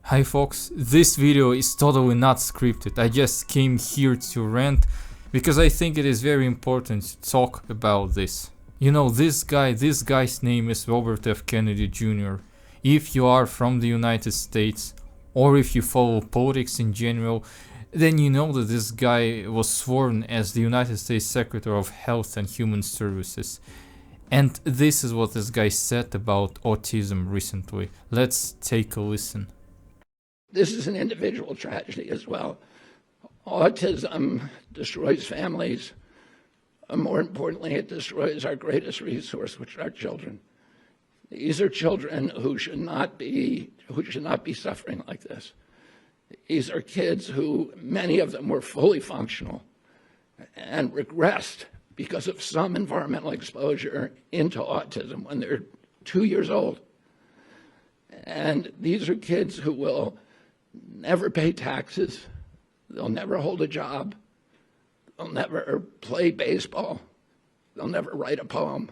Hi folks, this video is totally not scripted. I just came here to rant because I think it is very important to talk about this. You know, this guy's name is Robert F. Kennedy Jr. If you are from the United States, or if you follow politics in general, then you know that this guy was sworn as the United States Secretary of Health and Human Services. And this is what this guy said about autism recently. Let's take a listen. This is an individual tragedy as well. Autism destroys families. More importantly, it destroys our greatest resource, which are our children. These are children who should not be suffering like this. These are kids who, many of them were fully functional and regressed because of some environmental exposure into autism when they're 2 years old. And these are kids who will never pay taxes, they'll never hold a job, they'll never play baseball, they'll never write a poem,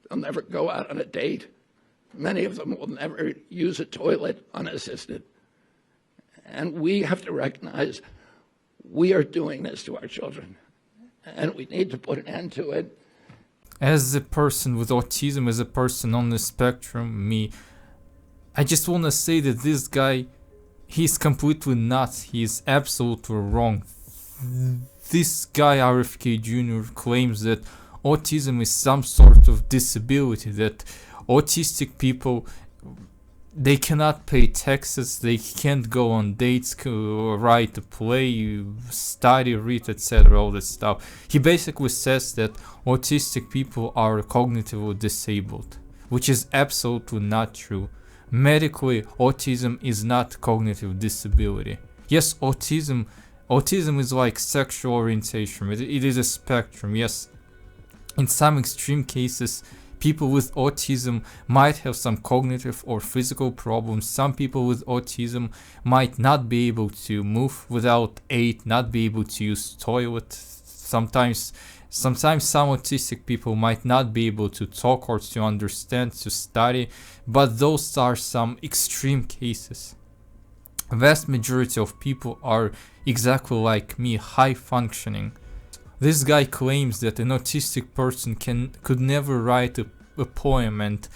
they'll never go out on a date. Many of them will never use a toilet unassisted. And we have to recognize we are doing this to our children, and we need to put an end to it. As a person with autism, as a person on the spectrum, I just want to say that this guy, he's completely nuts. He is absolutely wrong. This guy, RFK Jr., claims that autism is some sort of disability, that autistic people, they cannot pay taxes, they can't go on dates, write a play, study, read, etc., all that stuff. He basically says that autistic people are cognitively disabled, which is absolutely not true. Medically, autism is not cognitive disability. Yes, autism is like sexual orientation. It is a spectrum. Yes, in some extreme cases, people with autism might have some cognitive or physical problems. Some people with autism might not be able to move without aid, not be able to use toilet. Sometimes some autistic people might not be able to talk or to understand, to study, but those are some extreme cases. A vast majority of people are exactly like me, high functioning. This guy claims that an autistic person could never write a poem, and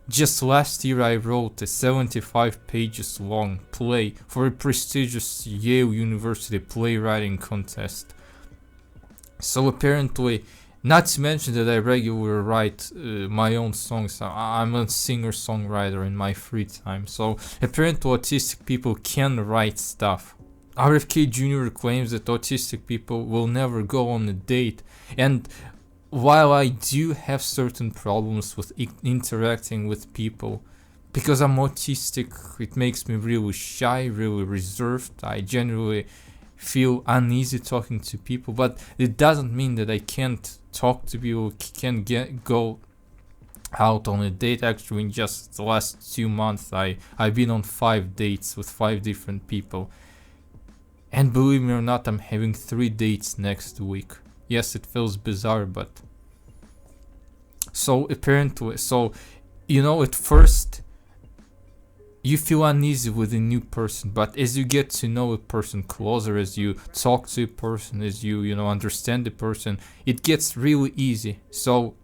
just last year I wrote a 75 pages long play for a prestigious Yale University playwriting contest. So apparently, not to mention that I regularly write my own songs. I'm a singer-songwriter in my free time. So apparently autistic people can write stuff. RFK Jr. claims that autistic people will never go on a date. And while I do have certain problems with interacting with people, because I'm autistic, it makes me really shy, really reserved. I generally feel uneasy talking to people, but it doesn't mean that I can't talk to people, can't go out on a date. Actually, in just the last 2 months, I've been on 5 dates with 5 different people. And believe me or not, I'm having 3 dates next week. Yes, it feels bizarre, but... So apparently, at first, you feel uneasy with a new person, but as you get to know a person closer, as you talk to a person, as you understand the person, it gets really easy. So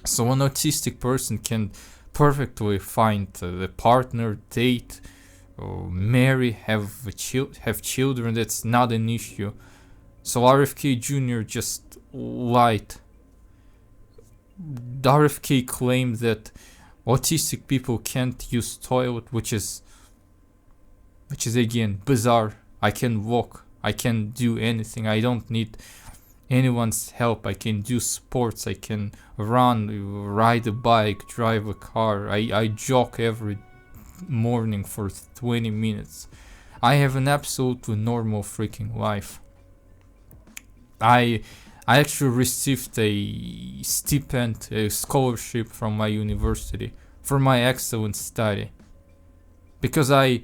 an autistic person can perfectly find a partner, date, or marry, have children. That's not an issue. So RFK Jr. just lied. RFK claimed that autistic people can't use toilet, which is again bizarre. I can walk, I can do anything, I don't need anyone's help. I can do sports, I can run, ride a bike, drive a car. I jog every morning for 20 minutes. I have an absolutely normal freaking life. I actually received a stipend, a scholarship from my university for my excellent study. Because I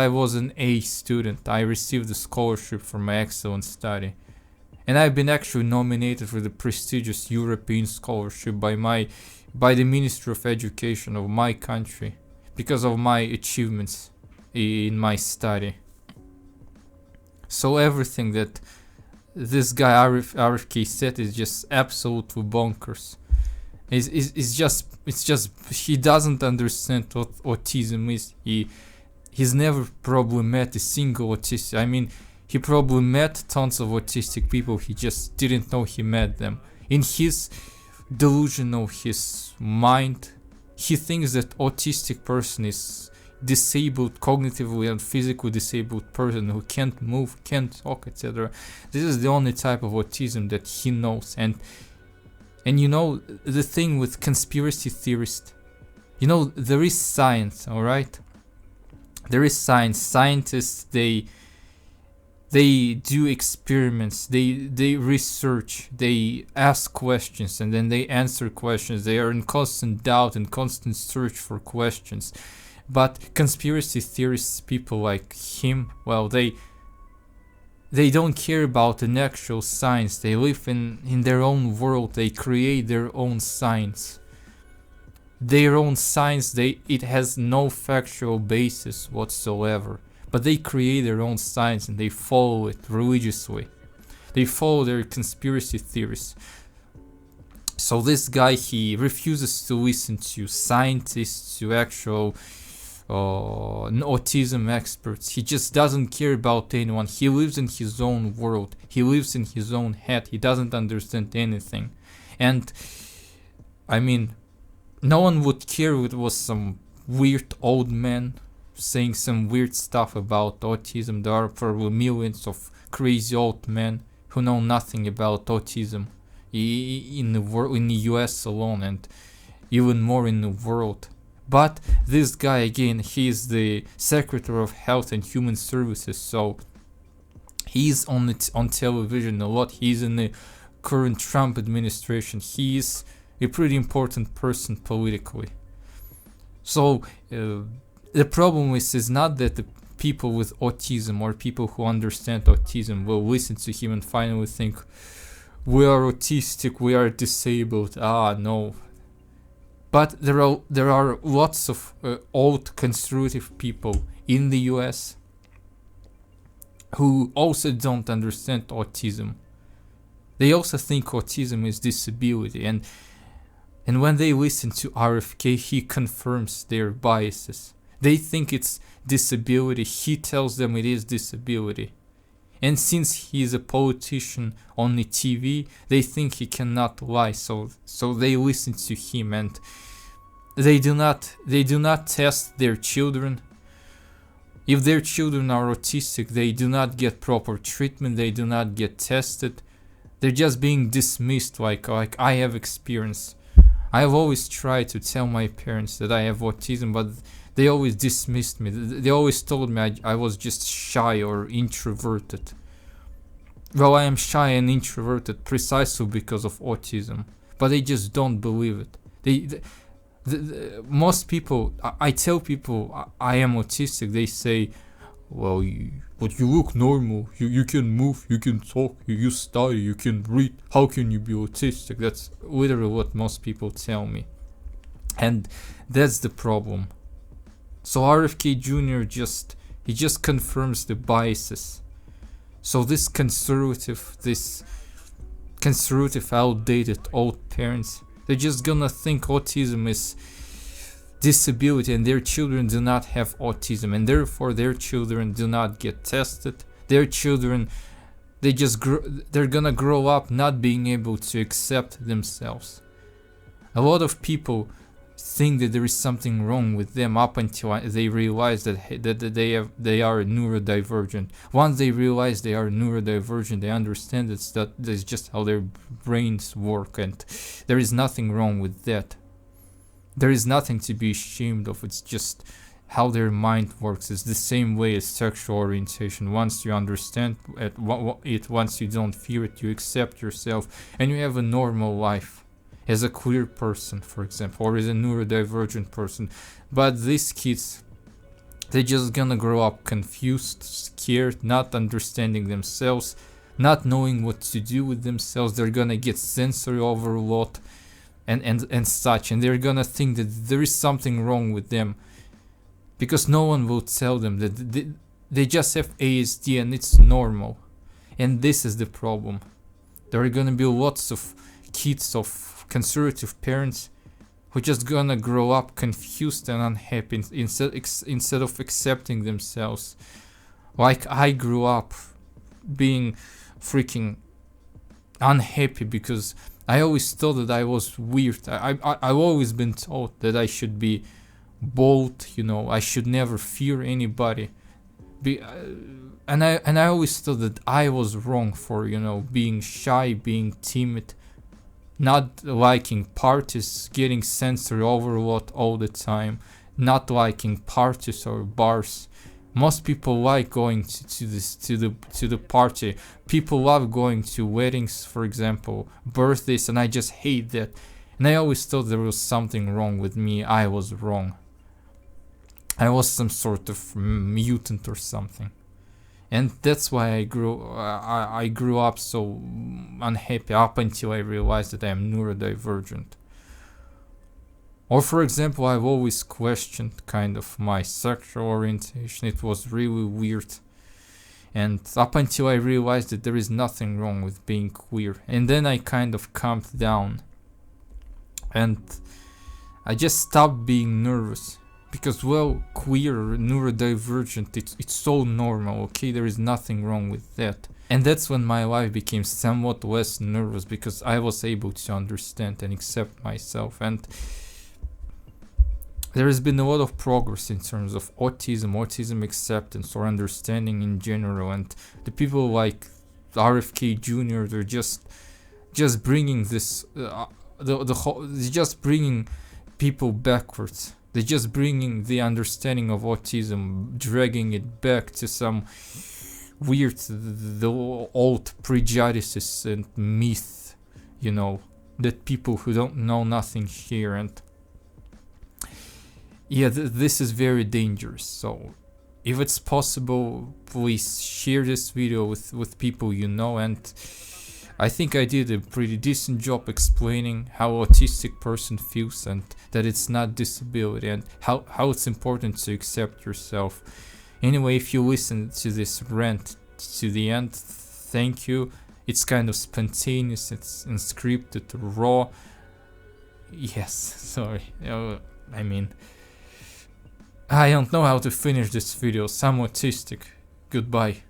was an A student, I received a scholarship for my excellent study. And I've been actually nominated for the prestigious European scholarship by the Ministry of Education of my country because of my achievements. in my study. So everything that this guy RFK said is just absolutely bonkers. It's just he doesn't understand what autism is. He's never probably met a single autistic. I mean, he probably met tons of autistic people. He just didn't know he met them. In his delusional, his mind, he thinks that autistic person is disabled, cognitively and physically disabled person who can't move, can't talk, etc. This is the only type of autism that he knows. And you know, the thing with conspiracy theorists, you know, there is science, all right? There is science. Scientists, they do experiments, they research, they ask questions, and then they answer questions. They are in constant doubt and constant search for questions. But conspiracy theorists, people like him, well, they don't care about an actual science. They live in their own world. They create their own science. Their own science, it has no factual basis whatsoever. But they create their own science and they follow it religiously. They follow their conspiracy theories. So this guy, he refuses to listen to scientists, to actual autism experts. He just doesn't care about anyone. He lives in his own world. He lives in his own head. He doesn't understand anything. And I mean, no one would care if it was some weird old man saying some weird stuff about autism. There are probably millions of crazy old men who know nothing about autism in the US alone, and even more in the world. But this guy, again, he is the Secretary of Health and Human Services, so he's on television a lot. He's in the current Trump administration. He is a pretty important person politically. So the problem is not that the people with autism or people who understand autism will listen to him and finally think, we are autistic, we are disabled. No. But there are lots of old conservative people in the US who also don't understand autism. They also think autism is disability, and when they listen to RFK, he confirms their biases. They think it's disability, he tells them it is disability. And since he is a politician on the TV, they think he cannot lie, so they listen to him, and they do not test their children. If their children are autistic, they do not get proper treatment, they do not get tested. They're just being dismissed like I have experience. I have always tried to tell my parents that I have autism, but they always dismissed me. They always told me I was just shy or introverted. Well, I am shy and introverted precisely because of autism, but they just don't believe it. Most people, I tell people I am autistic, they say, well, but you look normal, you can move, you can talk, you study, you can read, how can you be autistic? That's literally what most people tell me. And that's the problem. So RFK Jr. just confirms the biases. So this conservative, outdated old parents, they're just gonna think autism is disability and their children do not have autism, and therefore their children do not get tested. Their children, they're gonna grow up not being able to accept themselves. A lot of people think that there is something wrong with them up until they realize that they are neurodivergent. Once they realize they are neurodivergent, they understand that's just how their brains work, and there is nothing wrong with that. There is nothing to be ashamed of. It's just how their mind works. It's the same way as sexual orientation. Once you understand it, once you don't fear it, you accept yourself, and you have a normal life as a queer person, for example, or as a neurodivergent person. But these kids, they're just gonna grow up confused, scared, not understanding themselves, not knowing what to do with themselves. They're gonna get sensory overload and such, and they're gonna think that there is something wrong with them. because no one will tell them that they just have ASD and it's normal. And this is the problem. There are gonna be lots of kids of conservative parents who just gonna grow up confused and unhappy instead of accepting themselves. Like I grew up being freaking unhappy because I always thought that I was weird. I've always been taught that I should be bold, you know, I should never fear anybody. And I always thought that I was wrong for, you know, being shy, being timid, not liking parties, getting sensory overload all the time, not liking parties or bars. Most people like going to the party. People love going to weddings, for example, birthdays, and I just hate that. And I always thought there was something wrong with me. I was wrong. I was some sort of mutant or something. And that's why I grew up so unhappy up until I realized that I am neurodivergent. Or for example, I've always questioned kind of my sexual orientation. It was really weird. And up until I realized that there is nothing wrong with being queer. And then I kind of calmed down. And I just stopped being nervous. Because, well, queer, neurodivergent, it's so normal, okay? There is nothing wrong with that. And that's when my life became somewhat less nervous, because I was able to understand and accept myself. And there has been a lot of progress in terms of autism acceptance or understanding in general. And the people like RFK Jr., they're just bringing this, they're just bringing people backwards. They're just bringing the understanding of autism, dragging it back to some weird, the old prejudices and myth, you know, that people who don't know nothing hear. And yeah, this is very dangerous. So if it's possible, please share this video with people you know. And I think I did a pretty decent job explaining how autistic person feels and that it's not disability, and how it's important to accept yourself. Anyway, if you listen to this rant to the end, thank you. It's kind of spontaneous, it's unscripted, raw. Yes, sorry. I mean, I don't know how to finish this video. I'm autistic. Goodbye.